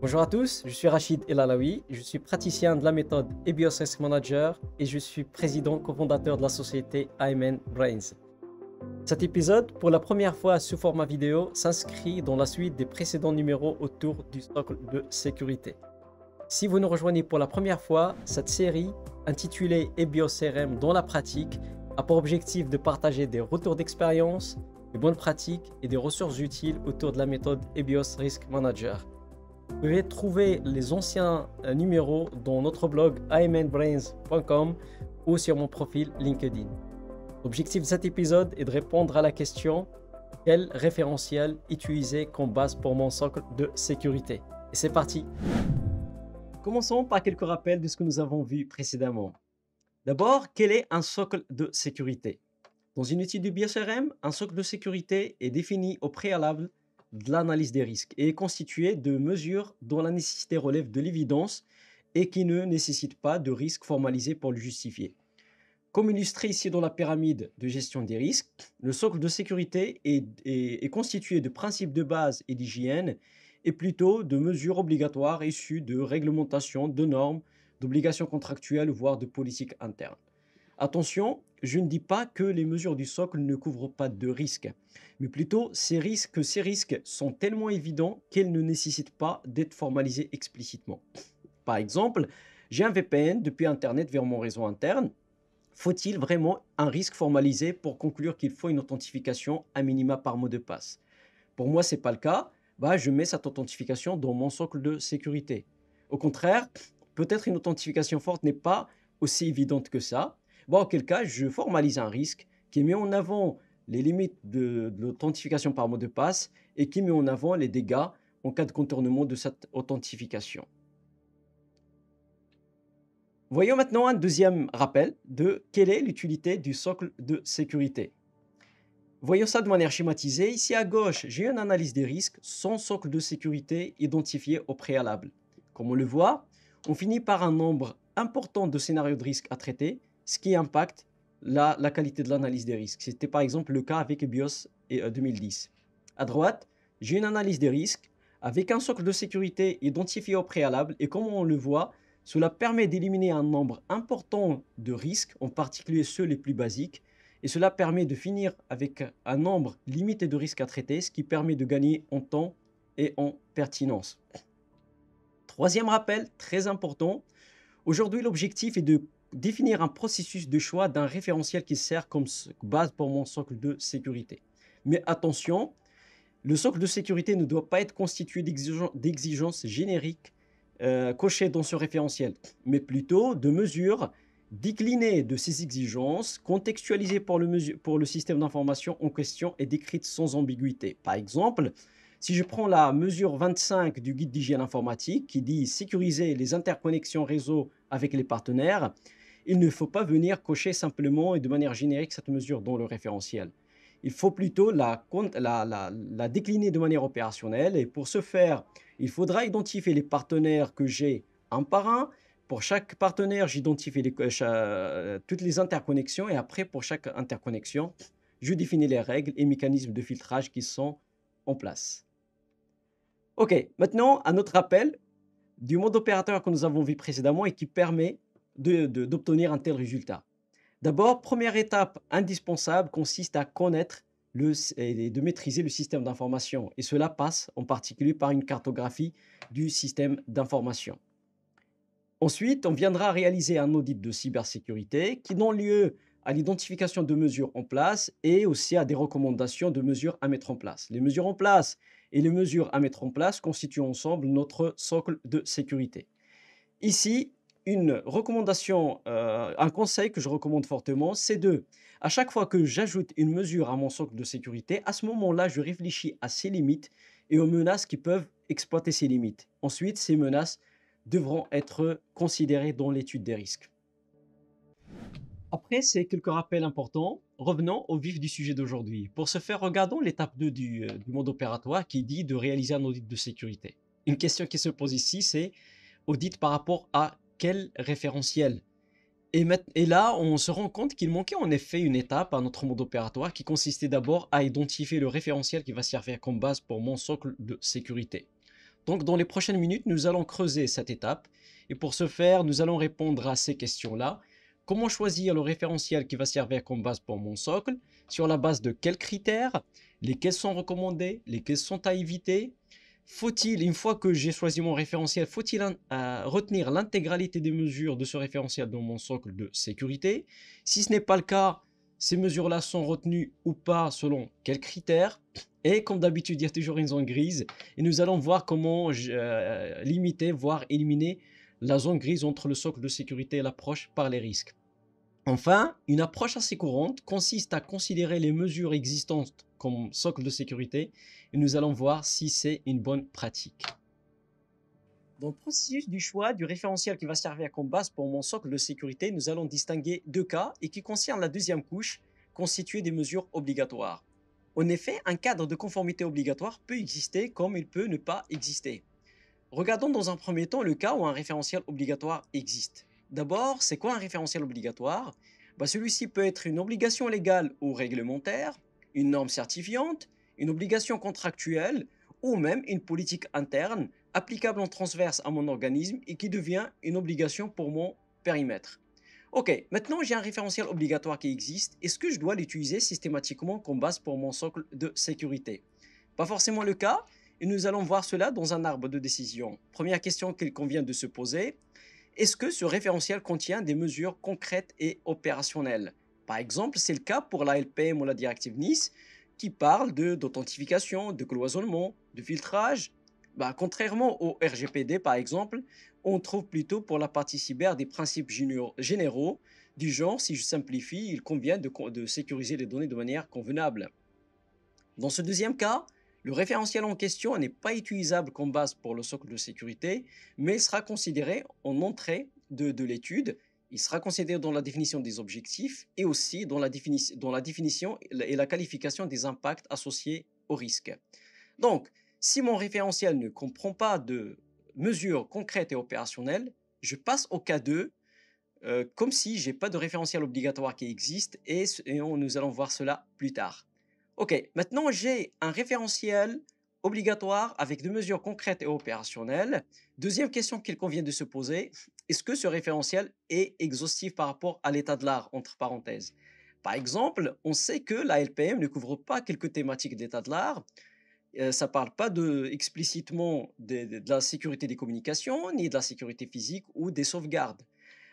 Bonjour à tous, je suis Rachid El Alaoui, je suis praticien de la méthode EBIOS Risk Manager et je suis président cofondateur de la société AMN Brains. Cet épisode, pour la première fois sous format vidéo, s'inscrit dans la suite des précédents numéros autour du socle de sécurité. Si vous nous rejoignez pour la première fois, cette série, intitulée EBIOS CRM dans la pratique, a pour objectif de partager des retours d'expérience, des bonnes pratiques et des ressources utiles autour de la méthode EBIOS Risk Manager. Vous pouvez trouver les anciens numéros dans notre blog amnbrains.com ou sur mon profil LinkedIn. L'objectif de cet épisode est de répondre à la question « Quel référentiel utiliser comme base pour mon socle de sécurité ?» Et c'est parti! Commençons par quelques rappels de ce que nous avons vu précédemment. D'abord, quel est un socle de sécurité? Dans une étude du BioCRM, un socle de sécurité est défini au préalable de l'analyse des risques et est constitué de mesures dont la nécessité relève de l'évidence et qui ne nécessitent pas de risque formalisé pour le justifier. Comme illustré ici dans la pyramide de gestion des risques, le socle de sécurité est constitué de principes de base et d'hygiène et plutôt de mesures obligatoires issues de réglementations, de normes, d'obligations contractuelles, voire de politiques internes. Attention, je ne dis pas que les mesures du socle ne couvrent pas de risques, mais plutôt ces risques sont tellement évidents qu'ils ne nécessitent pas d'être formalisés explicitement. Par exemple, j'ai un VPN depuis Internet vers mon réseau interne. Faut-il vraiment un risque formalisé pour conclure qu'il faut une authentification à minima par mot de passe? Pour moi, ce n'est pas le cas. Je mets cette authentification dans mon socle de sécurité. Au contraire, peut-être une authentification forte n'est pas aussi évidente que ça. Auquel cas, je formalise un risque qui met en avant les limites de l'authentification par mot de passe et qui met en avant les dégâts en cas de contournement de cette authentification. Voyons maintenant un deuxième rappel de quelle est l'utilité du socle de sécurité. Voyons ça de manière schématisée. Ici à gauche, j'ai une analyse des risques sans socle de sécurité identifié au préalable. Comme on le voit, on finit par un nombre important de scénarios de risque à traiter, ce qui impacte la qualité de l'analyse des risques. C'était par exemple le cas avec EBIOS 2010. À droite, j'ai une analyse des risques avec un socle de sécurité identifié au préalable et comme on le voit, cela permet d'éliminer un nombre important de risques, en particulier ceux les plus basiques, et cela permet de finir avec un nombre limité de risques à traiter, ce qui permet de gagner en temps et en pertinence. Troisième rappel, très important, aujourd'hui l'objectif est de définir un processus de choix d'un référentiel qui sert comme base pour mon socle de sécurité. Mais attention, le socle de sécurité ne doit pas être constitué d'exigences génériques cochées dans ce référentiel, mais plutôt de mesures déclinées de ces exigences, contextualisées pour le système d'information en question et décrites sans ambiguïté. Par exemple, si je prends la mesure 25 du guide d'hygiène informatique qui dit sécuriser les interconnexions réseau avec les partenaires, il ne faut pas venir cocher simplement et de manière générique cette mesure dans le référentiel. Il faut plutôt la décliner de manière opérationnelle et pour ce faire, il faudra identifier les partenaires que j'ai un par un. Pour chaque partenaire, j'identifie toutes les interconnexions et après, pour chaque interconnexion, je définis les règles et mécanismes de filtrage qui sont en place. Ok, maintenant, un autre rappel du mode opérateur que nous avons vu précédemment et qui permet d'obtenir un tel résultat. D'abord, première étape indispensable consiste à connaître et de maîtriser le système d'information. Et cela passe en particulier par une cartographie du système d'information. Ensuite, on viendra réaliser un audit de cybersécurité qui donne lieu à l'identification de mesures en place et aussi à des recommandations de mesures à mettre en place. Les mesures en place et les mesures à mettre en place constituent ensemble notre socle de sécurité. Ici, une recommandation, un conseil que je recommande fortement, c'est à chaque fois que j'ajoute une mesure à mon socle de sécurité, à ce moment-là, je réfléchis à ses limites et aux menaces qui peuvent exploiter ces limites. Ensuite, ces menaces devront être considérées dans l'étude des risques. Après ces quelques rappels importants, revenons au vif du sujet d'aujourd'hui. Pour ce faire, regardons l'étape 2 du mode opératoire qui dit de réaliser un audit de sécurité. Une question qui se pose ici, c'est audit par rapport à quel référentiel? Et là, on se rend compte qu'il manquait en effet une étape à notre mode opératoire qui consistait d'abord à identifier le référentiel qui va servir comme base pour mon socle de sécurité. Donc dans les prochaines minutes, nous allons creuser cette étape et pour ce faire, nous allons répondre à ces questions-là. Comment choisir le référentiel qui va servir comme base pour mon socle? Sur la base de quels critères? Lesquels sont recommandés? Lesquels sont à éviter? Faut-il, une fois que j'ai choisi mon référentiel, faut-il retenir l'intégralité des mesures de ce référentiel dans mon socle de sécurité? Si ce n'est pas le cas, ces mesures-là sont retenues ou pas selon quels critères? Et comme d'habitude, il y a toujours une zone grise et nous allons voir comment limiter, voire éliminer la zone grise entre le socle de sécurité et l'approche par les risques. Enfin, une approche assez courante consiste à considérer les mesures existantes comme socle de sécurité et nous allons voir si c'est une bonne pratique. Dans le processus du choix du référentiel qui va servir comme base pour mon socle de sécurité, nous allons distinguer deux cas et qui concernent la deuxième couche, constituée des mesures obligatoires. En effet, un cadre de conformité obligatoire peut exister comme il peut ne pas exister. Regardons dans un premier temps le cas où un référentiel obligatoire existe. D'abord, c'est quoi un référentiel obligatoire? Celui-ci peut être une obligation légale ou réglementaire, une norme certifiante, une obligation contractuelle ou même une politique interne applicable en transverse à mon organisme et qui devient une obligation pour mon périmètre. Ok, maintenant j'ai un référentiel obligatoire qui existe. Est-ce que je dois l'utiliser systématiquement comme base pour mon socle de sécurité? Pas forcément le cas, et nous allons voir cela dans un arbre de décision. Première question qu'il convient de se poser, est-ce que ce référentiel contient des mesures concrètes et opérationnelles? Par exemple, c'est le cas pour la LPM ou la directive Nice qui parle d'authentification, de cloisonnement, de filtrage. Contrairement au RGPD par exemple, on trouve plutôt pour la partie cyber des principes généraux du genre, si je simplifie, il convient de sécuriser les données de manière convenable. Dans ce deuxième cas, le référentiel en question n'est pas utilisable comme base pour le socle de sécurité, mais sera considéré en entrée de l'étude. Il sera considéré dans la définition des objectifs et aussi dans la définition et la qualification des impacts associés au risque. Donc, si mon référentiel ne comprend pas de mesures concrètes et opérationnelles, je passe au cas 2, comme si je n'ai pas de référentiel obligatoire qui existe et nous allons voir cela plus tard. Ok, maintenant j'ai un référentiel obligatoire avec des mesures concrètes et opérationnelles. Deuxième question qu'il convient de se poser, est-ce que ce référentiel est exhaustif par rapport à l'état de l'art, entre parenthèses? Par exemple, on sait que la LPM ne couvre pas quelques thématiques d'état de l'art. Ça ne parle pas explicitement de la sécurité des communications, ni de la sécurité physique ou des sauvegardes.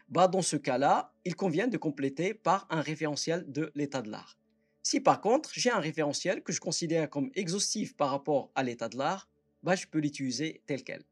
Dans ce cas-là, il convient de compléter par un référentiel de l'état de l'art. Si par contre, j'ai un référentiel que je considère comme exhaustif par rapport à l'état de l'art, je peux l'utiliser tel quel.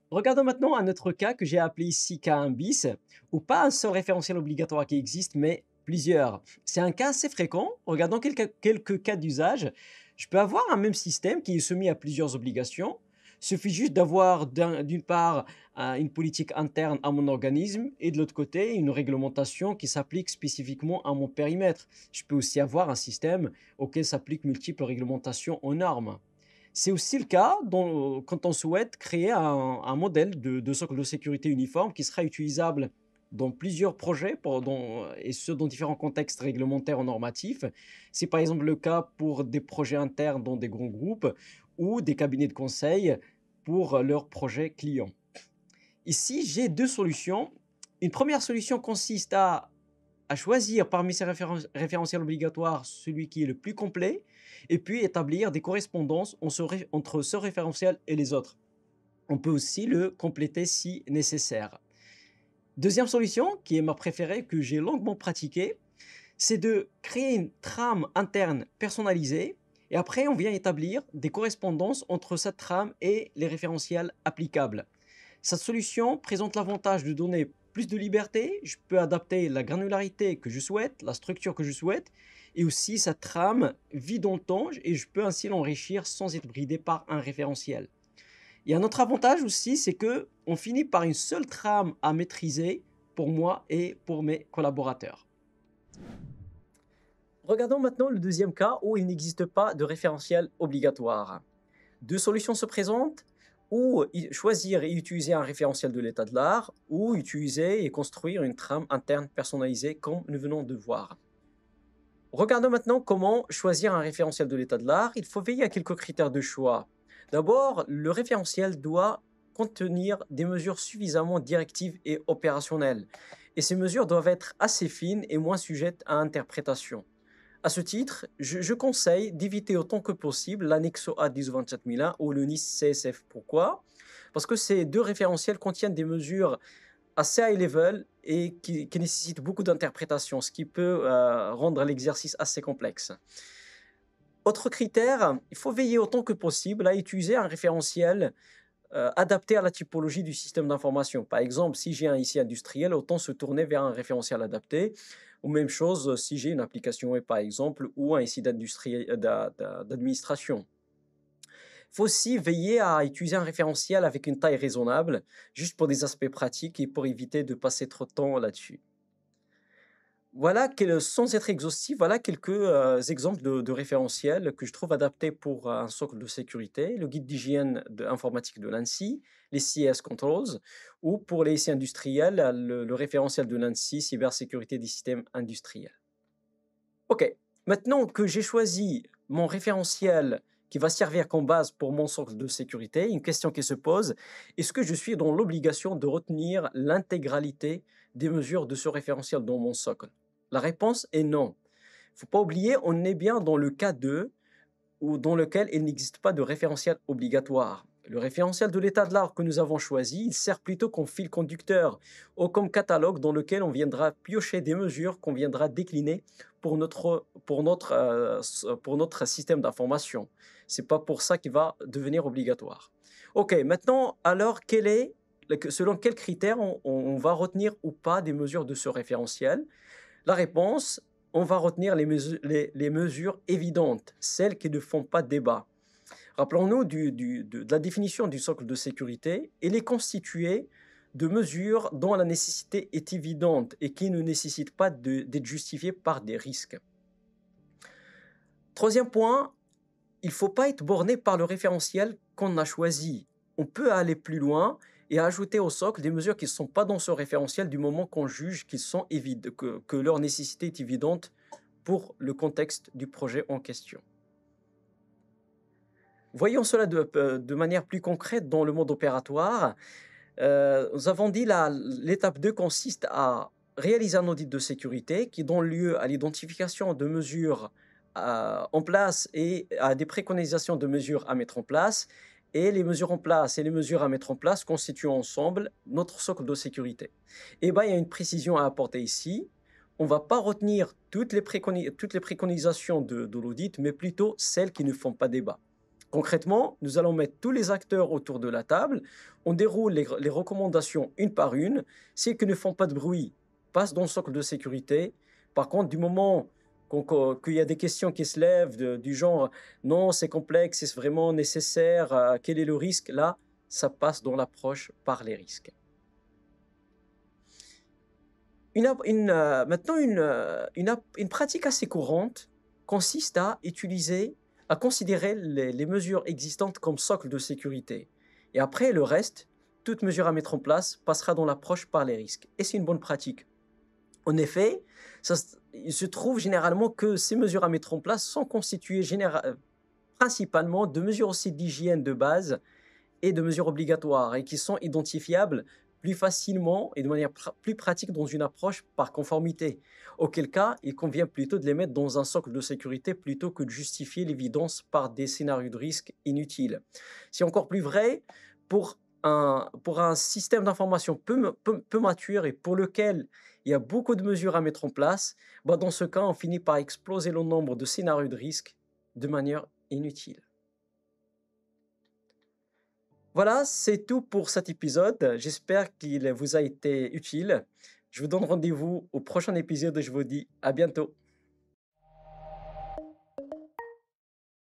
Regardons maintenant un autre cas que j'ai appelé ici K1 bis, où pas un seul référentiel obligatoire qui existe, mais plusieurs. C'est un cas assez fréquent. Regardons quelques cas d'usage. Je peux avoir un même système qui est soumis à plusieurs obligations. Il suffit juste d'avoir d'une part une politique interne à mon organisme et de l'autre côté une réglementation qui s'applique spécifiquement à mon périmètre. Je peux aussi avoir un système auquel s'appliquent multiples réglementations aux normes. C'est aussi le cas quand on souhaite créer un modèle de socle de sécurité uniforme qui sera utilisable dans plusieurs projets et ce dans différents contextes réglementaires ou normatifs. C'est par exemple le cas pour des projets internes dans des grands groupes ou des cabinets de conseil pour leurs projets clients. Ici, j'ai deux solutions. Une première solution consiste à choisir parmi ces référentiels obligatoires celui qui est le plus complet et puis établir des correspondances entre ce référentiel et les autres. On peut aussi le compléter si nécessaire. Deuxième solution, qui est ma préférée, que j'ai longuement pratiquée, c'est de créer une trame interne personnalisée et après on vient établir des correspondances entre cette trame et les référentiels applicables. Cette solution présente l'avantage de donner plus de liberté, je peux adapter la granularité que je souhaite, la structure que je souhaite, et aussi cette trame vit dans le temps et je peux ainsi l'enrichir sans être bridé par un référentiel. Il y a un autre avantage aussi, c'est qu'on finit par une seule trame à maîtriser pour moi et pour mes collaborateurs. Regardons maintenant le deuxième cas où il n'existe pas de référentiel obligatoire. Deux solutions se présentent, ou choisir et utiliser un référentiel de l'état de l'art, ou utiliser et construire une trame interne personnalisée comme nous venons de voir. Regardons maintenant comment choisir un référentiel de l'état de l'art. Il faut veiller à quelques critères de choix. D'abord, le référentiel doit contenir des mesures suffisamment directives et opérationnelles. Et ces mesures doivent être assez fines et moins sujettes à interprétation. À ce titre, je conseille d'éviter autant que possible l'Annexo A 1027001 ou le NIS CSF. Pourquoi? Parce que ces deux référentiels contiennent des mesures assez high level et qui nécessitent beaucoup d'interprétation, ce qui peut rendre l'exercice assez complexe. Autre critère, il faut veiller autant que possible à utiliser un référentiel adapté à la typologie du système d'information. Par exemple, si j'ai un IC industriel, autant se tourner vers un référentiel adapté. Ou même chose si j'ai une application web, par exemple, ou un IC d'administration. Il faut aussi veiller à utiliser un référentiel avec une taille raisonnable, juste pour des aspects pratiques et pour éviter de passer trop de temps là-dessus. Voilà, sans être exhaustif, voilà quelques exemples de référentiels que je trouve adaptés pour un socle de sécurité, le guide d'hygiène informatique de l'ANSSI, les CS Controls, ou pour les IC industriels, le référentiel de l'ANSSI, cybersécurité des systèmes industriels. Ok, maintenant que j'ai choisi mon référentiel qui va servir comme base pour mon socle de sécurité, une question qui se pose, est-ce que je suis dans l'obligation de retenir l'intégralité des mesures de ce référentiel dans mon socle? La réponse est non. Il ne faut pas oublier, on est bien dans le cas 2, ou dans lequel il n'existe pas de référentiel obligatoire. Le référentiel de l'état de l'art que nous avons choisi, il sert plutôt comme fil conducteur ou comme catalogue dans lequel on viendra piocher des mesures qu'on viendra décliner pour notre système d'information. Ce n'est pas pour ça qu'il va devenir obligatoire. Ok, maintenant, alors, selon quels critères on va retenir ou pas des mesures de ce référentiel? La réponse, on va retenir les mesures évidentes, celles qui ne font pas débat. Rappelons-nous de la définition du socle de sécurité. Elle est constituée de mesures dont la nécessité est évidente et qui ne nécessitent pas d'être justifiées par des risques. Troisième point, il ne faut pas être borné par le référentiel qu'on a choisi. On peut aller plus loin et ajouter au socle des mesures qui ne sont pas dans ce référentiel du moment qu'on juge que leur nécessité est évidente pour le contexte du projet en question. Voyons cela de manière plus concrète dans le mode opératoire. Nous avons dit l'étape 2 consiste à réaliser un audit de sécurité qui donne lieu à l'identification de mesures en place et à des préconisations de mesures à mettre en place. Et les mesures en place et les mesures à mettre en place constituent ensemble notre socle de sécurité. Et bien, il y a une précision à apporter ici. On ne va pas retenir toutes les préconisations de l'audit, mais plutôt celles qui ne font pas débat. Concrètement, nous allons mettre tous les acteurs autour de la table, on déroule les recommandations une par une, celles qui ne font pas de bruit passent dans le socle de sécurité. Par contre, du moment qu'il y a des questions qui se lèvent du genre « non, c'est complexe, c'est vraiment nécessaire, quel est le risque ?» Là, ça passe dans l'approche par les risques. Maintenant, une pratique assez courante consiste à considérer les mesures existantes comme socle de sécurité. Et après, le reste, toute mesure à mettre en place passera dans l'approche par les risques. Et c'est une bonne pratique. En effet, il se trouve généralement que ces mesures à mettre en place sont constituées principalement de mesures aussi d'hygiène de base et de mesures obligatoires et qui sont identifiables plus facilement et de manière plus pratique dans une approche par conformité. Auquel cas, il convient plutôt de les mettre dans un socle de sécurité plutôt que de justifier l'évidence par des scénarios de risque inutiles. C'est encore plus vrai pour un système d'information peu mature et pour lequel il y a beaucoup de mesures à mettre en place. Dans ce cas, on finit par exploser le nombre de scénarios de risque de manière inutile. Voilà, c'est tout pour cet épisode. J'espère qu'il vous a été utile. Je vous donne rendez-vous au prochain épisode et je vous dis à bientôt.